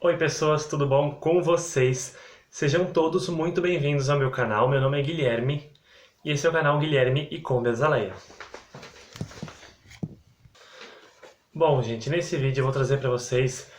Oi pessoas, tudo bom com vocês? Sejam todos muito bem-vindos ao meu canal. Meu nome é Guilherme e esse é o canal Guilherme e Kombi Azaleia. Bom, gente, nesse vídeo eu vou trazer para vocês.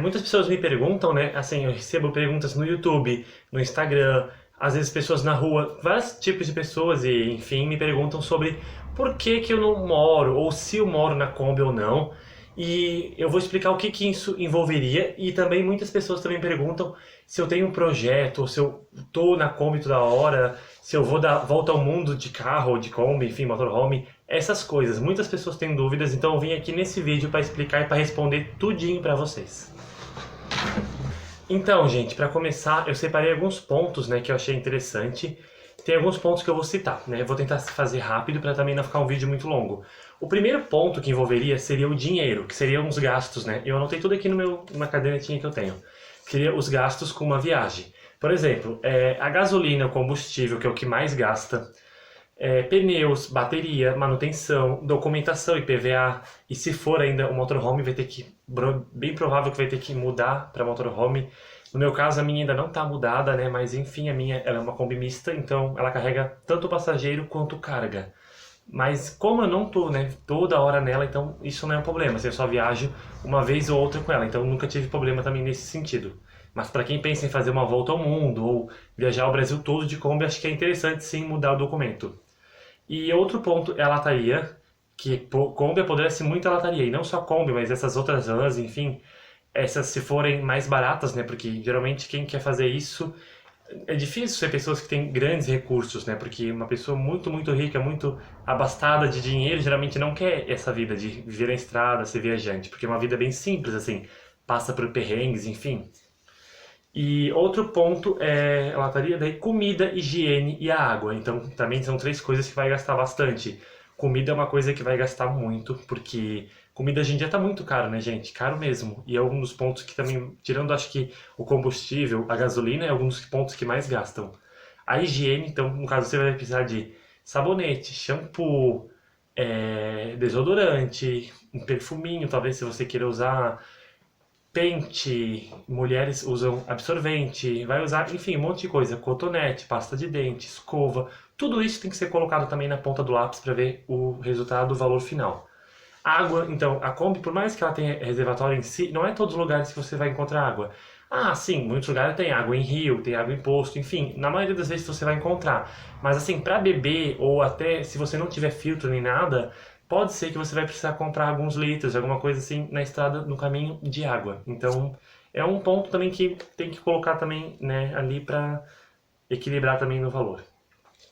Muitas pessoas me perguntam, né? Assim, eu recebo perguntas no YouTube, no Instagram, às vezes pessoas na rua, vários tipos de pessoas e, enfim, me perguntam sobre por que eu não moro ou se eu moro na Kombi ou não. E eu vou explicar o que isso envolveria e também muitas pessoas também perguntam se eu tenho um projeto, ou se eu tô na Kombi toda hora, se eu vou dar volta ao mundo de carro ou de Kombi, enfim, motorhome, essas coisas. Muitas pessoas têm dúvidas, então eu vim aqui nesse vídeo para explicar e para responder tudinho para vocês. Então, gente, para começar, eu separei alguns pontos, né, que eu achei interessante. Tem alguns pontos que eu vou citar, né? Eu vou tentar fazer rápido para também não ficar um vídeo muito longo. O primeiro ponto que envolveria seria o dinheiro, que seriam os gastos, né? Eu anotei tudo aqui numa cadernetinha que eu tenho. Seria os gastos com uma viagem. Por exemplo, a gasolina, o combustível, que é o que mais gasta, pneus, bateria, manutenção, documentação, IPVA, e se for ainda o motorhome, vai ter que, bem provável que vai ter que mudar para motorhome. No meu caso, a minha ainda não está mudada, né? Mas enfim, a minha ela é uma Kombi mista, então ela carrega tanto passageiro quanto carga. Mas como eu não tô, né, toda hora nela, então isso não é um problema. Assim, eu só viajo uma vez ou outra com ela, então nunca tive problema também nesse sentido. Mas para quem pensa em fazer uma volta ao mundo ou viajar o Brasil todo de Kombi, acho que é interessante sim mudar o documento. E outro ponto é a lataria, que Kombi apodrece muito a lataria, e não só Kombi, mas essas outras vans, enfim, essas se forem mais baratas, né? Porque geralmente quem quer fazer isso é difícil ser pessoas que têm grandes recursos, né? Porque uma pessoa muito rica, muito abastada de dinheiro, geralmente não quer essa vida de viver na estrada, ser viajante, porque é uma vida bem simples, assim, passa por perrengues, enfim. E outro ponto é a lataria, daí comida, higiene e a água. Então também são três coisas que vai gastar bastante. Comida é uma coisa que vai gastar muito, porque comida hoje em dia tá muito caro, né, gente? Caro mesmo. E é um dos pontos que também, tirando acho que o combustível, a gasolina, é um dos pontos que mais gastam. A higiene, então, no caso, você vai precisar de sabonete, shampoo, desodorante, um perfuminho, talvez se você queira usar pente, mulheres usam absorvente, vai usar, enfim, um monte de coisa, cotonete, pasta de dente, escova, tudo isso tem que ser colocado também na ponta do lápis para ver o resultado, o valor final. Água, então, a Kombi, por mais que ela tenha reservatório em si, não é todos os lugares que você vai encontrar água. Ah, sim, muitos lugares tem água em rio, tem água em poço, enfim, na maioria das vezes você vai encontrar. Mas assim, para beber ou até se você não tiver filtro nem nada, pode ser que você vai precisar comprar alguns litros, alguma coisa assim na estrada, no caminho de água. Então, é um ponto também que tem que colocar também, né, ali para equilibrar também no valor.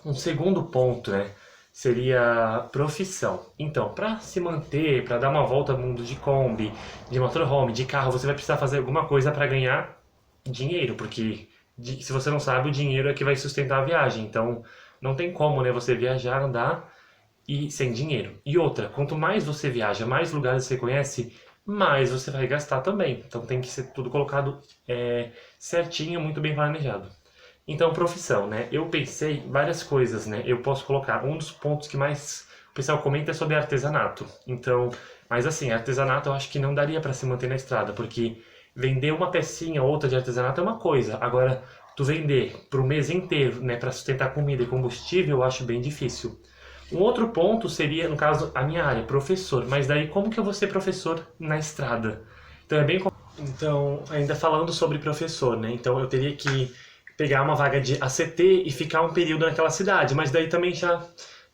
Um segundo ponto, né, seria profissão. Então, para se manter, para dar uma volta ao mundo de Kombi, de motorhome, de carro, você vai precisar fazer alguma coisa para ganhar dinheiro, porque se você não sabe, o dinheiro é que vai sustentar a viagem. Então, não tem como, né, você viajar, andar e sem dinheiro. E outra, quanto mais você viaja, mais lugares você conhece, mais você vai gastar também. Então tem que ser tudo colocado certinho, muito bem planejado. Então, profissão, né? Eu pensei várias coisas, né? Eu posso colocar um dos pontos que mais o pessoal comenta é sobre artesanato. Então, mas assim, artesanato eu acho que não daria para se manter na estrada, porque vender uma pecinha ou outra de artesanato é uma coisa. Agora, tu vender para o mês inteiro, né, para sustentar comida e combustível, eu acho bem difícil. Um outro ponto seria, no caso, a minha área, professor. Mas daí como que eu vou ser professor na estrada? Então é bem. Então, ainda falando sobre professor, né? Então eu teria que pegar uma vaga de ACT e ficar um período naquela cidade. Mas daí também já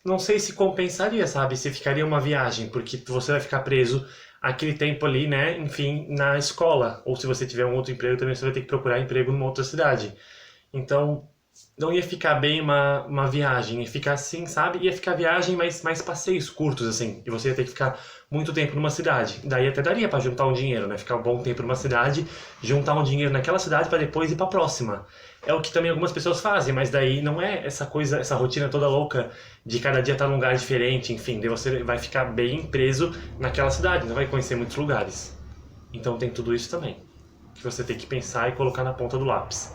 não sei se compensaria, sabe? Se ficaria uma viagem, porque você vai ficar preso aquele tempo ali, né? Enfim, na escola. Ou se você tiver um outro emprego, também você vai ter que procurar emprego numa outra cidade. Então, não ia ficar bem uma viagem, ia ficar assim, sabe? Ia ficar viagem, mas mais passeios curtos, assim. E você ia ter que ficar muito tempo numa cidade. Daí até daria pra juntar um dinheiro, né? Ficar um bom tempo numa cidade, juntar um dinheiro naquela cidade pra depois ir pra próxima. É o que também algumas pessoas fazem, mas daí não é essa coisa, essa rotina toda louca de cada dia estar num lugar diferente, enfim. Daí você vai ficar bem preso naquela cidade, não vai conhecer muitos lugares. Então tem tudo isso também, que você tem que pensar e colocar na ponta do lápis.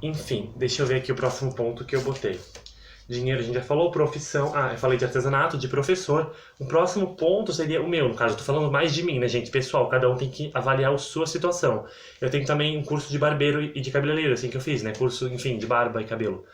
Enfim, deixa eu ver aqui o próximo ponto que eu botei. dinheiro a gente já falou, profissão, eu falei de artesanato, de professor. Um próximo ponto seria o meu, no caso, eu tô falando mais de mim, né, gente? Pessoal, cada um tem que avaliar a sua situação. Eu tenho também um curso de barbeiro e de cabeleireiro, assim, que eu fiz, né? Curso, enfim, de barba e cabelo.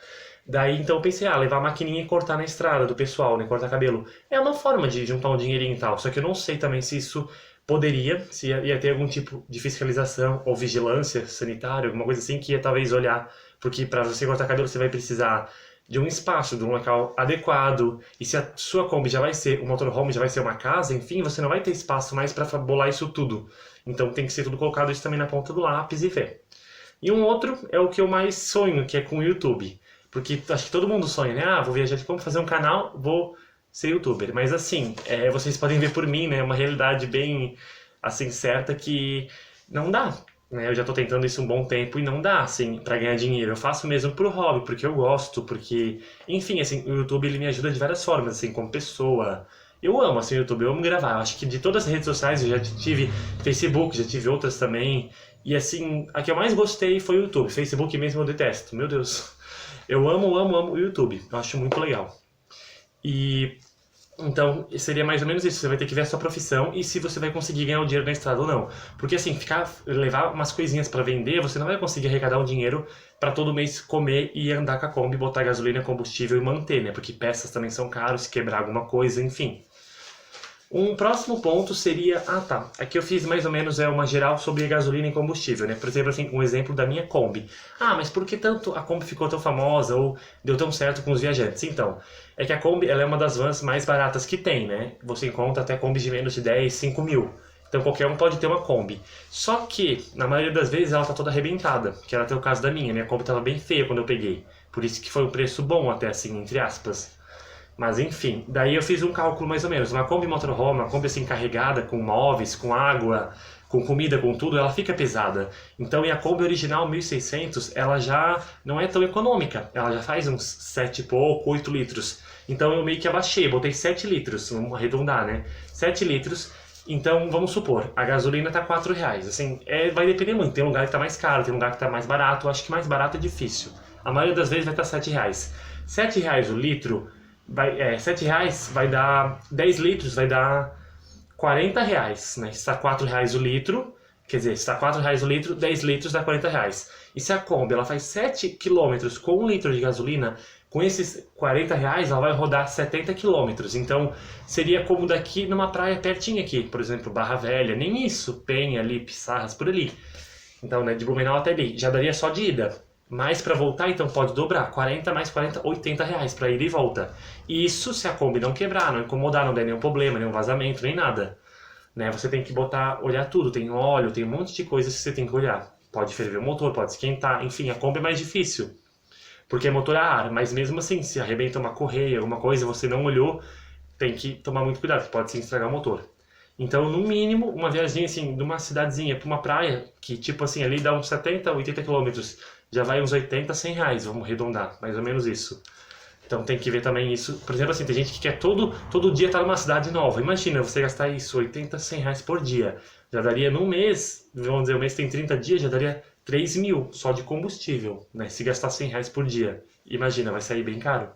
Daí, então, eu pensei, levar a maquininha e cortar na estrada do pessoal, né? Cortar cabelo. É uma forma de juntar um dinheirinho e tal, só que eu não sei também se isso poderia, se ia ter algum tipo de fiscalização ou vigilância sanitária, alguma coisa assim, que ia talvez olhar, porque para você cortar cabelo você vai precisar de um espaço, de um local adequado, e se a sua Kombi já vai ser, o motorhome já vai ser uma casa, enfim, você não vai ter espaço mais para bolar isso tudo. Então tem que ser tudo colocado isso também na ponta do lápis e ver. E um outro é o que eu mais sonho, que é com o YouTube. Porque acho que todo mundo sonha, né? Vou viajar de como fazer um canal, vou ser youtuber. Mas assim, vocês podem ver por mim, né? Uma realidade bem, assim, certa que não dá. Né? Eu já tô tentando isso um bom tempo e não dá, assim, pra ganhar dinheiro. Eu faço mesmo por hobby, porque eu gosto, porque... Enfim, assim, o YouTube, ele me ajuda de várias formas, assim, como pessoa. Eu amo, assim, o YouTube, eu amo gravar. Eu acho que de todas as redes sociais, eu já tive Facebook, já tive outras também. E assim, a que eu mais gostei foi o YouTube. Facebook mesmo eu detesto, meu Deus. Eu amo, amo, amo o YouTube. Eu acho muito legal. E então seria mais ou menos isso. Você vai ter que ver a sua profissão e se você vai conseguir ganhar o dinheiro na estrada ou não. Porque assim, levar umas coisinhas para vender, você não vai conseguir arrecadar um dinheiro para todo mês comer e andar com a Kombi, botar gasolina, combustível e manter, né? Porque peças também são caros, se quebrar alguma coisa, enfim. Um próximo ponto seria, tá, aqui eu fiz mais ou menos uma geral sobre gasolina e combustível, né? Por exemplo, assim, um exemplo da minha Kombi. Mas por que tanto a Kombi ficou tão famosa ou deu tão certo com os viajantes? Então, é que a Kombi, ela é uma das vans mais baratas que tem, né? Você encontra até Kombis de menos de 10, 5 mil. Então qualquer um pode ter uma Kombi. Só que, na maioria das vezes, ela tá toda arrebentada, que era até o caso da minha Kombi tava bem feia quando eu peguei. Por isso que foi um preço bom até, assim, entre aspas. Mas enfim, daí eu fiz um cálculo mais ou menos. Uma Kombi motorhome, uma Kombi assim carregada com móveis, com água, com comida, com tudo, ela fica pesada. Então, e a Kombi original 1600, ela já não é tão econômica. Ela já faz uns 7 e pouco, 8 litros. Então eu meio que abaixei, botei 7 litros, vamos arredondar, né? 7 litros. Então, vamos supor, a gasolina tá 4 reais. Assim, vai depender muito. Tem lugar que tá mais caro, tem lugar que tá mais barato. Eu acho que mais barato é difícil. A maioria das vezes vai estar 7 reais. 7 reais o litro... 7 reais vai dar 10 litros, vai dar 40 reais, né? Se está 4 reais o litro, quer dizer, se está 4 reais o litro, 10 litros dá 40 reais. E se a Kombi ela faz 7 quilômetros com 1 litro de gasolina, com esses 40 reais ela vai rodar 70 quilômetros. Então seria como daqui numa praia pertinho aqui, por exemplo, Barra Velha, nem isso, Penha ali, Pissarras, por ali. Então, né, de Blumenau até ali, já daria só de ida. Mas para voltar, então pode dobrar. 40 mais 40, 80 reais para ida e volta. Isso se a Kombi não quebrar, não incomodar, não der nenhum problema, nenhum vazamento, nem nada. Né? Você tem que olhar tudo. Tem óleo, tem um monte de coisas que você tem que olhar. Pode ferver o motor, pode esquentar. Enfim, a Kombi é mais difícil. Porque é motor a ar. Mas mesmo assim, se arrebenta uma correia, alguma coisa, você não olhou, tem que tomar muito cuidado, pode sim estragar o motor. Então, no mínimo, uma viagem assim, de uma cidadezinha para uma praia, que tipo assim, ali dá uns 70, 80 quilômetros, já vai uns 80, 100 reais, vamos arredondar, mais ou menos isso. Então tem que ver também isso. Por exemplo, assim, tem gente que quer todo dia estar numa cidade nova. Imagina você gastar isso, 80, 100 reais por dia. Já daria num mês, vamos dizer, o mês tem 30 dias, já daria 3 mil só de combustível, né? Se gastar 100 reais por dia. Imagina, vai sair bem caro.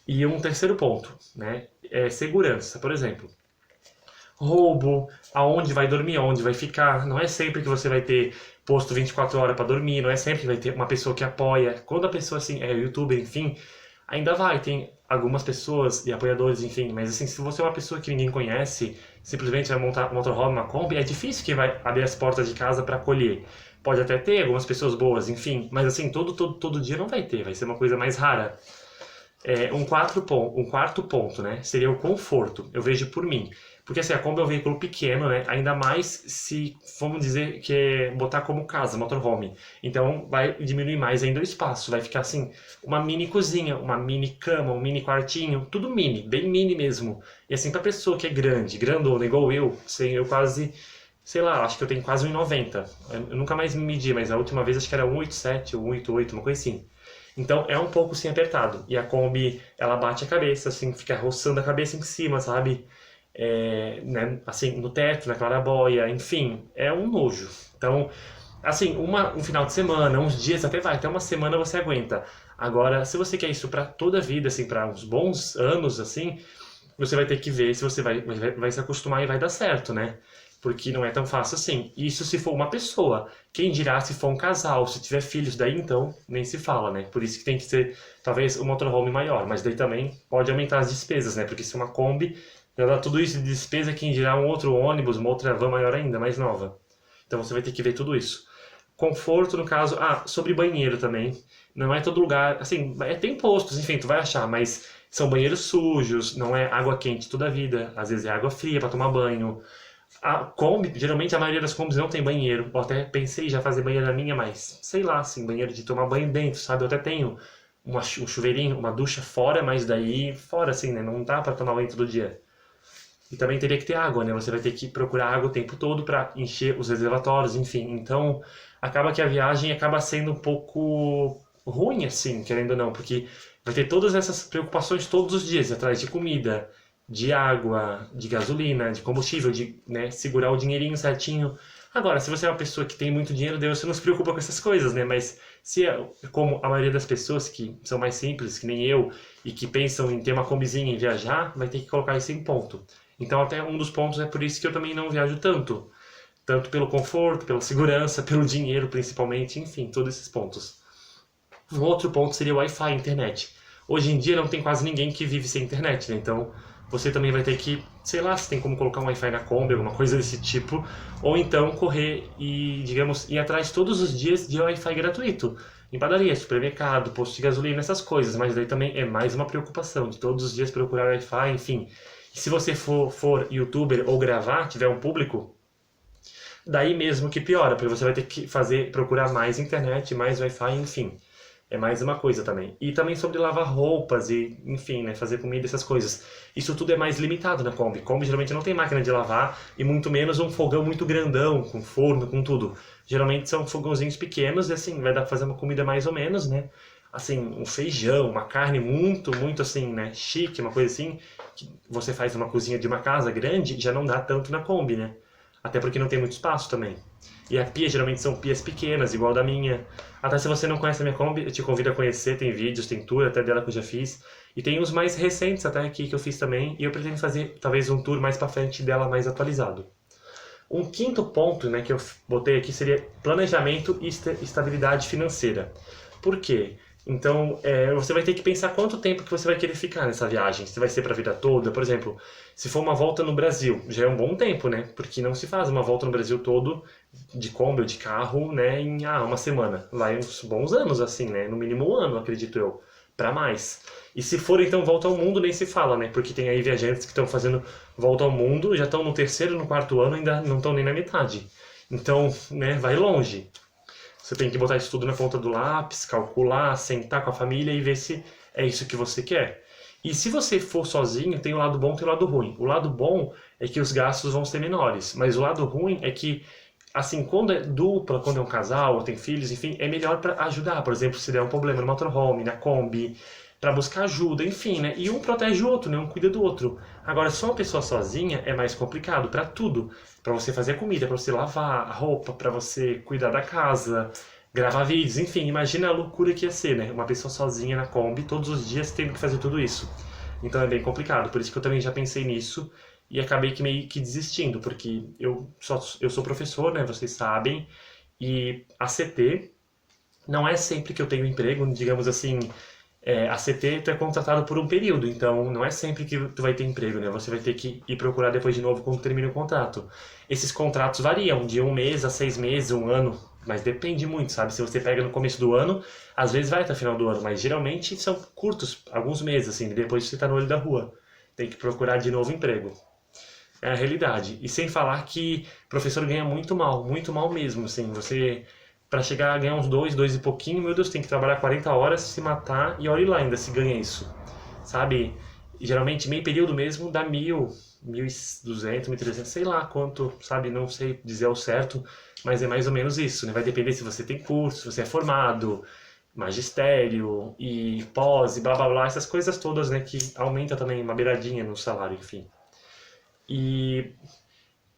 E um terceiro ponto, né? É segurança, por exemplo. Roubo, aonde vai dormir, aonde vai ficar. Não é sempre que você vai ter posto 24 horas para dormir, não é sempre que vai ter uma pessoa que apoia. Quando a pessoa assim é youtuber, enfim, ainda vai, tem algumas pessoas e apoiadores, enfim, mas assim, se você é uma pessoa que ninguém conhece, simplesmente vai montar um motorhome, uma Kombi, é difícil que vai abrir as portas de casa para acolher. Pode até ter algumas pessoas boas, enfim, mas assim, todo dia não vai ter, vai ser uma coisa mais rara. Um quarto ponto, né, seria o conforto, eu vejo por mim. Porque assim, a Kombi é um veículo pequeno, né? Ainda mais se, vamos dizer, que é botar como casa, motorhome. Então vai diminuir mais ainda o espaço. Vai ficar assim, uma mini cozinha, uma mini cama, um mini quartinho, tudo mini, bem mini mesmo. E assim, pra pessoa que é grandona, igual eu, assim, eu quase, sei lá, acho que eu tenho quase 1,90. Eu nunca mais me medi, mas a última vez acho que era 1,87 ou 1,88, uma coisa assim. Então é um pouco assim apertado. E a Kombi, ela bate a cabeça, assim, fica roçando a cabeça em cima, sabe? Né, assim, no teto, na claraboia, enfim, é um nojo. Então, assim, um final de semana, uns dias até vai, até uma semana você aguenta. Agora, se você quer isso para toda a vida, assim, para uns bons anos, assim, você vai ter que ver se você vai se acostumar e vai dar certo, né? Porque não é tão fácil assim. Isso se for uma pessoa. Quem dirá se for um casal, se tiver filhos, daí então nem se fala, né? Por isso que tem que ser talvez um motorhome maior, mas daí também pode aumentar as despesas, né? Porque se é uma Kombi, já dá tudo isso de despesa, quem dirá um outro ônibus, uma outra van maior ainda, mais nova. Então você vai ter que ver tudo isso. Conforto, no caso, sobre banheiro também. Não é todo lugar, assim, tem postos, enfim, tu vai achar, mas são banheiros sujos, não é água quente toda a vida, às vezes é água fria para tomar banho. A Kombi, geralmente a maioria das Kombis não tem banheiro. Eu até pensei em já fazer banheiro na minha, mas sei lá, assim, banheiro de tomar banho dentro, sabe? Eu até tenho um chuveirinho, uma ducha fora, mas daí fora, assim, né? Não dá para tomar banho todo dia. E também teria que ter água, né? Você vai ter que procurar água o tempo todo para encher os reservatórios, enfim. Então, acaba que a viagem acaba sendo um pouco ruim, assim, querendo ou não, porque vai ter todas essas preocupações todos os dias, atrás de comida, de água, de gasolina, de combustível, de, né, segurar o dinheirinho certinho. Agora, se você é uma pessoa que tem muito dinheiro, daí você não se preocupa com essas coisas, né? Mas se é como a maioria das pessoas que são mais simples, que nem eu, e que pensam em ter uma combizinha e viajar, vai ter que colocar isso em ponto. Então, até um dos pontos é por isso que eu também não viajo tanto. Tanto pelo conforto, pela segurança, pelo dinheiro principalmente, enfim, todos esses pontos. Um outro ponto seria o Wi-Fi, internet. Hoje em dia não tem quase ninguém que vive sem internet, né? Então você também vai ter que, sei lá, se tem como colocar um Wi-Fi na Kombi, alguma coisa desse tipo, ou então correr e, digamos, ir atrás todos os dias de Wi-Fi gratuito. Em padaria, supermercado, posto de gasolina, essas coisas, mas daí também é mais uma preocupação de todos os dias procurar Wi-Fi, enfim. E se você for youtuber ou gravar, tiver um público, daí mesmo que piora, porque você vai ter que procurar mais internet, mais Wi-Fi, enfim. É mais uma coisa também. E também sobre lavar roupas e, enfim, né, fazer comida, essas coisas. Isso tudo é mais limitado na Kombi. Kombi geralmente não tem máquina de lavar e muito menos um fogão muito grandão, com forno, com tudo. Geralmente são fogãozinhos pequenos e assim, vai dar pra fazer uma comida mais ou menos, né? Assim, um feijão, uma carne muito, muito assim, né, chique, uma coisa assim, que você faz numa cozinha de uma casa grande, já não dá tanto na Kombi, né? Até porque não tem muito espaço também. E a pia geralmente são pias pequenas, igual da minha. Até se você não conhece a minha Kombi, eu te convido a conhecer, tem vídeos, tem tour até dela que eu já fiz. E tem uns mais recentes até aqui que eu fiz também, e eu pretendo fazer talvez um tour mais pra frente dela mais atualizado. Um quinto ponto, né, que eu botei aqui seria planejamento e estabilidade financeira. Por quê? Então, você vai ter que pensar quanto tempo que você vai querer ficar nessa viagem. Se vai ser para a vida toda, por exemplo, se for uma volta no Brasil, já é um bom tempo, né? Porque não se faz uma volta no Brasil todo de Kombi ou de carro, né, em uma semana. Vai uns bons anos assim, né? No mínimo um ano, acredito eu, para mais. E se for então volta ao mundo, nem se fala, né? Porque tem aí viajantes que estão fazendo volta ao mundo, já estão no terceiro, no quarto ano, ainda não estão nem na metade. Então, né, vai longe. Você tem que botar isso tudo na ponta do lápis, calcular, sentar com a família e ver se é isso que você quer. E se você for sozinho, tem o lado bom e o lado ruim. O lado bom é que os gastos vão ser menores, mas o lado ruim é que, assim, quando é dupla, quando é um casal, ou tem filhos, enfim, é melhor para ajudar. Por exemplo, se der um problema no motorhome, na Kombi, para buscar ajuda, enfim, né? E um protege o outro, né? Um cuida do outro. Agora, só uma pessoa sozinha é mais complicado para tudo. Para você fazer a comida, para você lavar a roupa, para você cuidar da casa, gravar vídeos, enfim, imagina a loucura que ia ser, né? Uma pessoa sozinha na Kombi, todos os dias tendo que fazer tudo isso. Então é bem complicado, por isso que eu também já pensei nisso e acabei que meio que desistindo, porque eu sou professor, né? Vocês sabem, e a CT não é sempre que eu tenho emprego, digamos assim, a CT tu é contratado por um período, então não é sempre que tu vai ter emprego, né? Você vai ter que ir procurar depois de novo quando termina o contrato. Esses contratos variam de um mês a 6 meses, um ano, mas depende muito, sabe? Se você pega no começo do ano, às vezes vai até o final do ano, mas geralmente são curtos, alguns meses, assim, depois você tá no olho da rua. Tem que procurar de novo emprego. É a realidade. E sem falar que o professor ganha muito mal mesmo, assim, você para chegar a ganhar uns dois e pouquinho, meu Deus, tem que trabalhar 40 horas, se matar e olhe lá ainda se ganha isso, sabe? E, geralmente meio período mesmo dá 1.200, 1.300, sei lá quanto, sabe? Não sei dizer ao certo, mas é mais ou menos isso, né? Vai depender se você tem curso, se você é formado, magistério e pós e blá blá blá, essas coisas todas, né? Que aumenta também uma beiradinha no salário, enfim. E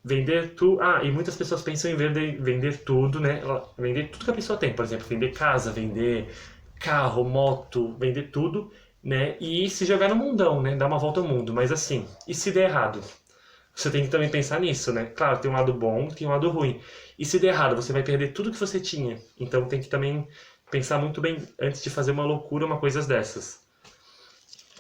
vender tudo. E muitas pessoas pensam em vender tudo, né? Vender tudo que a pessoa tem. Por exemplo, vender casa, vender. carro, moto, vender tudo, né? E se jogar no mundão, né? Dar uma volta ao mundo. Mas assim, e se der errado? Você tem que também pensar nisso, né? Claro, tem um lado bom, tem um lado ruim. E se der errado, você vai perder tudo que você tinha. Então tem que também pensar muito bem antes de fazer uma loucura, uma coisa dessas.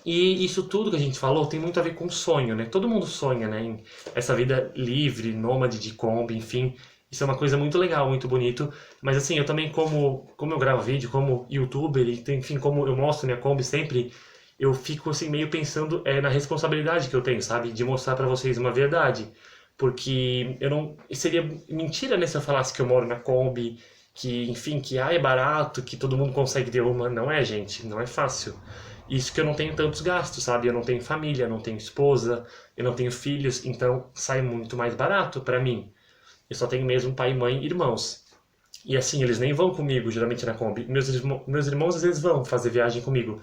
E isso tudo que a gente falou tem muito a ver com sonho, né? Todo mundo sonha, né? Em essa vida livre, nômade de Kombi, enfim. Isso é uma coisa muito legal, muito bonito. Mas assim, eu também, como eu gravo vídeo, como youtuber, e enfim, como eu mostro minha Kombi sempre, eu fico assim meio pensando na responsabilidade que eu tenho, sabe? De mostrar pra vocês uma verdade. Porque eu não. Seria mentira, né, se eu falasse que eu moro na Kombi, que, enfim, que é barato, que todo mundo consegue ter uma. Não é, gente, não é fácil. Isso que eu não tenho tantos gastos, sabe? Eu não tenho família, não tenho esposa, eu não tenho filhos, então sai muito mais barato pra mim. Eu só tenho mesmo pai, mãe e irmãos. E assim, eles nem vão comigo, geralmente na Kombi. Meus irmãos às vezes vão fazer viagem comigo.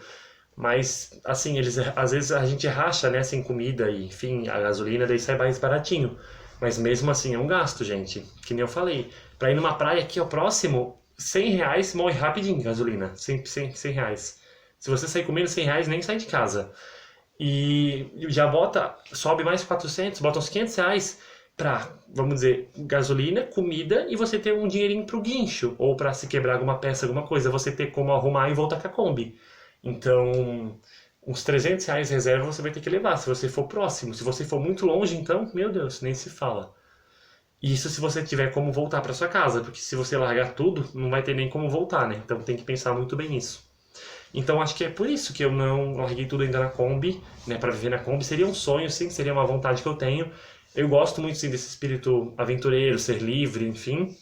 Mas, assim, eles às vezes a gente racha, né, sem comida e, enfim, a gasolina daí sai mais baratinho. Mas mesmo assim é um gasto, gente. Que nem eu falei. Pra ir numa praia aqui, ó, próximo, R$ 100 morre rapidinho gasolina. 100 reais. Se você sair com menos R$ 100, nem sai de casa. E já sobe mais 400, bota uns R$ 500 pra, vamos dizer, gasolina, comida e você ter um dinheirinho pro guincho. Ou pra se quebrar alguma peça, alguma coisa, você ter como arrumar e voltar com a Kombi. Então, uns R$ 300 reserva você vai ter que levar, se você for próximo. Se você for muito longe, então, meu Deus, nem se fala. Isso se você tiver como voltar para sua casa, porque se você largar tudo, não vai ter nem como voltar, né? Então tem que pensar muito bem nisso. Então acho que é por isso que eu não larguei tudo ainda na Kombi, né? Para viver na Kombi seria um sonho, sim, seria uma vontade que eu tenho. Eu gosto muito sim desse espírito aventureiro, ser livre, enfim.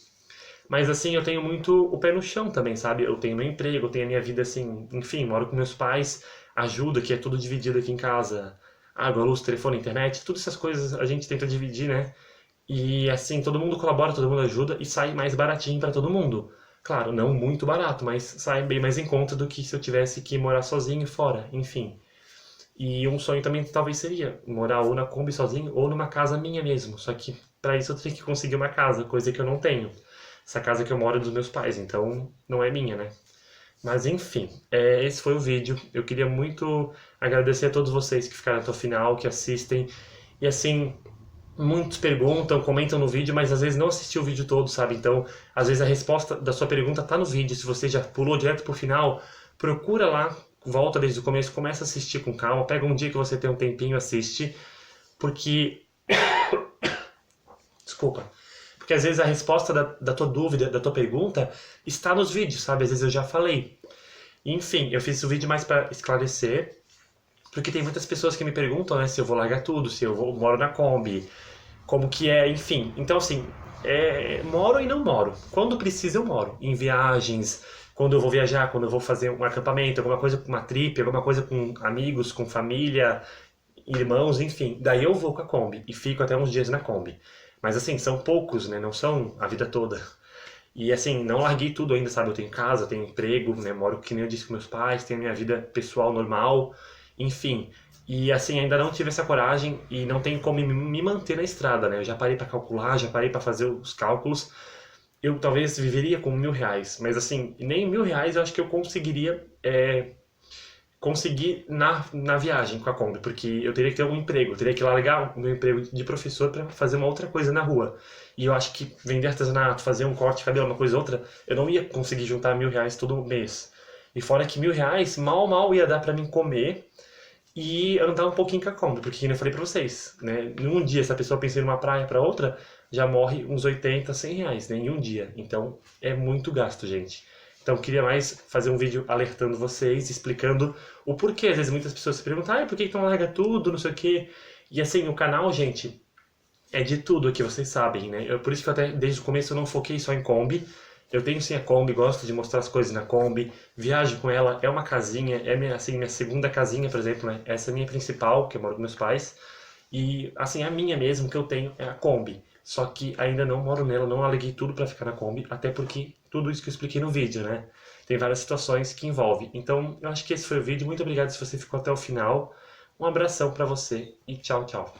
Mas assim, eu tenho muito o pé no chão também, sabe? Eu tenho meu emprego, eu tenho a minha vida assim, enfim, moro com meus pais, ajuda, que é tudo dividido aqui em casa. Água, luz, telefone, internet, todas essas coisas a gente tenta dividir, né? E assim, todo mundo colabora, todo mundo ajuda e sai mais baratinho para todo mundo. Claro, não muito barato, mas sai bem mais em conta do que se eu tivesse que morar sozinho fora, enfim. E um sonho também talvez seria morar ou na Kombi sozinho ou numa casa minha mesmo. Só que para isso eu teria que conseguir uma casa, coisa que eu não tenho. Essa casa que eu moro é dos meus pais, então não é minha, né? Mas enfim, esse foi o vídeo. Eu queria muito agradecer a todos vocês que ficaram até o final, que assistem. E assim, muitos perguntam, comentam no vídeo, mas às vezes não assistiu o vídeo todo, sabe? Então, às vezes a resposta da sua pergunta tá no vídeo. Se você já pulou direto pro final, procura lá, volta desde o começo, começa a assistir com calma. Pega um dia que você tem um tempinho, assiste. Porque. Desculpa. Porque às vezes a resposta da tua dúvida, da tua pergunta, está nos vídeos, sabe? Às vezes eu já falei. Enfim, eu fiz o vídeo mais para esclarecer, porque tem muitas pessoas que me perguntam, né, se eu vou largar tudo, se eu moro na Kombi, como que é, enfim. Então, assim, moro e não moro. Quando precisa, eu moro. Em viagens, quando eu vou viajar, quando eu vou fazer um acampamento, alguma coisa com uma trip, alguma coisa com amigos, com família, irmãos, enfim. Daí eu vou com a Kombi e fico até uns dias na Kombi. Mas assim, são poucos, né? Não são a vida toda. E assim, não larguei tudo ainda, sabe? Eu tenho casa, tenho emprego, né? Moro, que nem eu disse, com meus pais, tenho a minha vida pessoal normal, enfim. E assim, ainda não tive essa coragem e não tenho como me manter na estrada, né? Eu já parei pra calcular, já parei pra fazer os cálculos. Eu talvez viveria com R$ 1.000, mas assim, nem R$ 1.000 eu acho que eu conseguiria conseguir na viagem com a Kombi, porque eu teria que ter um emprego, eu teria que largar o meu emprego de professor para fazer uma outra coisa na rua. E eu acho que vender artesanato, fazer um corte de cabelo, uma coisa ou outra, eu não ia conseguir juntar R$ 1.000 todo mês. E fora que R$ 1.000 mal ia dar para mim comer e andar um pouquinho com a Kombi, porque como eu falei para vocês, né? Num dia, se a pessoa pensa em uma praia para outra, já morre uns 80, R$ 100, né? Em um dia. Então é muito gasto, gente. Então, eu queria mais fazer um vídeo alertando vocês, explicando o porquê. Às vezes muitas pessoas se perguntam, por que não larga tudo, não sei o quê. E assim, o canal, gente, é de tudo aqui, vocês sabem, né? Por isso que eu até, desde o começo, eu não foquei só em Kombi. Eu tenho sim a Kombi, gosto de mostrar as coisas na Kombi, viajo com ela, é uma casinha, é minha segunda casinha, por exemplo, né? Essa é a minha principal, que eu moro com meus pais. E, assim, a minha mesmo que eu tenho é a Kombi. Só que ainda não moro nela, não aluguei tudo pra ficar na Kombi, até porque tudo isso que eu expliquei no vídeo, né? Tem várias situações que envolvem. Então, eu acho que esse foi o vídeo. Muito obrigado se você ficou até o final. Um abração pra você e tchau, tchau.